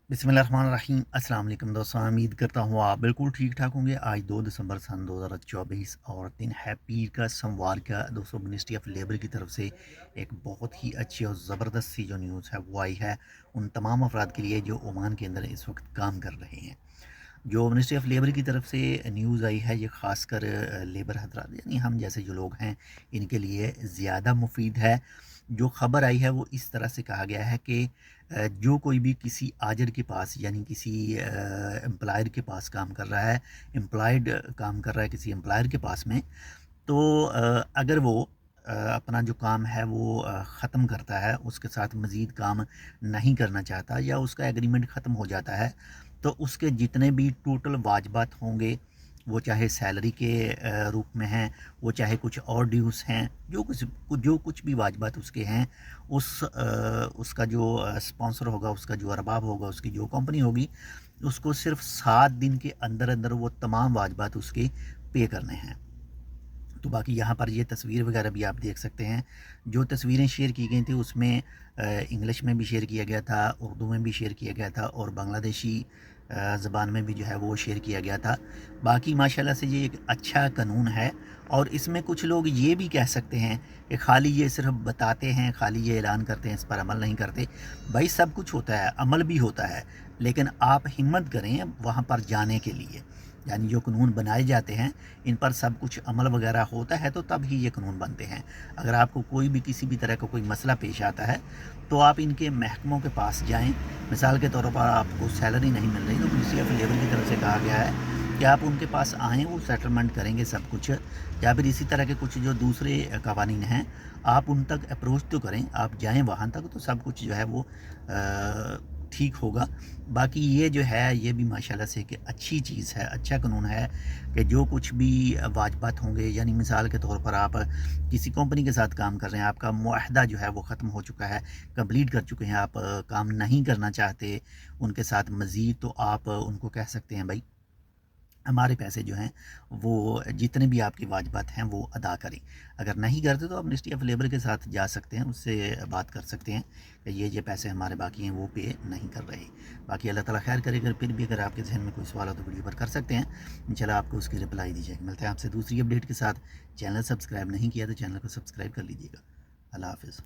बिस्मिल्लाहिर्रहमानिर्रहीम। अस्सलाम वालेकुम दोस्तों, उम्मीद करता हूँ आप बिल्कुल ठीक ठाक होंगे। आज 2 दिसंबर सन 2024 और दिन है पीर का सोमवार का। दोस्तों, मिनिस्ट्री ऑफ लेबर की तरफ से एक बहुत ही अच्छी और ज़बरदस्त सी जो न्यूज़ है वो आई है उन तमाम अफराद के लिए जो ओमान के अंदर इस वक्त काम कर रहे हैं। जो मिनिस्ट्री ऑफ लेबर की तरफ से न्यूज़ आई है ये ख़ासकर लेबर हजरात यानी हम जैसे जो लोग हैं इनके लिए ज़्यादा मुफीद है। जो ख़बर आई है वो इस तरह से कहा गया है कि जो कोई भी किसी आजर के पास यानी किसी एम्प्लॉयर के पास काम कर रहा है, एम्प्लॉयड काम कर रहा है किसी एम्प्लॉयर के पास में, तो अगर वो अपना जो काम है वो ख़त्म करता है, उसके साथ मज़ीद काम नहीं करना चाहता या उसका एग्रीमेंट ख़त्म हो जाता है, तो उसके जितने भी टोटल वाजबात होंगे, वो चाहे सैलरी के रूप में हैं, वो चाहे कुछ और ड्यूज़ हैं, जो कुछ भी वाजबात उसके हैं, उसका जो स्पॉन्सर होगा, उसका जो अरबाब होगा, उसकी जो कंपनी होगी, उसको सिर्फ 7 दिन के अंदर अंदर वो तमाम वाजबात उसके पे करने हैं। तो बाकी यहाँ पर ये तस्वीर वगैरह भी आप देख सकते हैं। जो तस्वीरें शेयर की गई थी उसमें इंग्लिश में भी शेयर किया गया था, उर्दू में भी शेयर किया गया था और बांग्लादेशी ज़बान में भी जो है वो शेयर किया गया था। बाकी माशाल्लाह से ये एक अच्छा कानून है और इसमें कुछ लोग ये भी कह सकते हैं कि खाली ये सिर्फ बताते हैं, खाली ये ऐलान करते हैं, इस पर अमल नहीं करते। भाई सब कुछ होता है, अमल भी होता है, लेकिन आप हिम्मत करें वहाँ पर जाने के लिए। यानी जो कानून बनाए जाते हैं इन पर सब कुछ अमल वगैरह होता है तो तब ही ये कानून बनते हैं। अगर आपको कोई भी किसी भी तरह का कोई मसला पेश आता है तो आप इनके महकमों के पास जाएं। मिसाल के तौर पर आपको सैलरी नहीं मिल रही तो मिनिस्ट्री ऑफ लेबर की तरफ से कहा गया है कि आप उनके पास आएँ, वो सेटलमेंट करेंगे सब कुछ। या फिर इसी तरह के कुछ जो दूसरे कवानीन हैं आप उन तक अप्रोच तो करें, आप जाएँ वहाँ तक तो सब कुछ जो है वो ठीक होगा। बाकी ये जो है ये भी माशाल्लाह से कि अच्छी चीज़ है, अच्छा कानून है कि जो कुछ भी वाजबात होंगे, यानी मिसाल के तौर पर आप किसी कंपनी के साथ काम कर रहे हैं, आपका मुआहदा जो है वो ख़त्म हो चुका है, कंप्लीट कर चुके हैं, आप काम नहीं करना चाहते उनके साथ मज़ीद, तो आप उनको कह सकते हैं भाई हमारे पैसे जो हैं वो जितने भी आपकी वाजबात हैं वो अदा करें। अगर नहीं करते तो आप मिनिस्ट्री ऑफ लेबर के साथ जा सकते हैं, उससे बात कर सकते हैं कि ये पैसे हमारे बाकी हैं वो पे नहीं कर रहे। बाकी अल्लाह ताला खैर करे। अगर फिर भी अगर आपके जहन में कोई सवाल हो तो वीडियो पर कर सकते हैं, इंशाल्लाह आपको उसकी रिप्लाई दी जाएगी। मिलते हैं आपसे दूसरी अपडेट के साथ। चैनल सब्सक्राइब नहीं किया तो चैनल को सब्सक्राइब कर लीजिएगा। अल्लाह हाफ़िज़।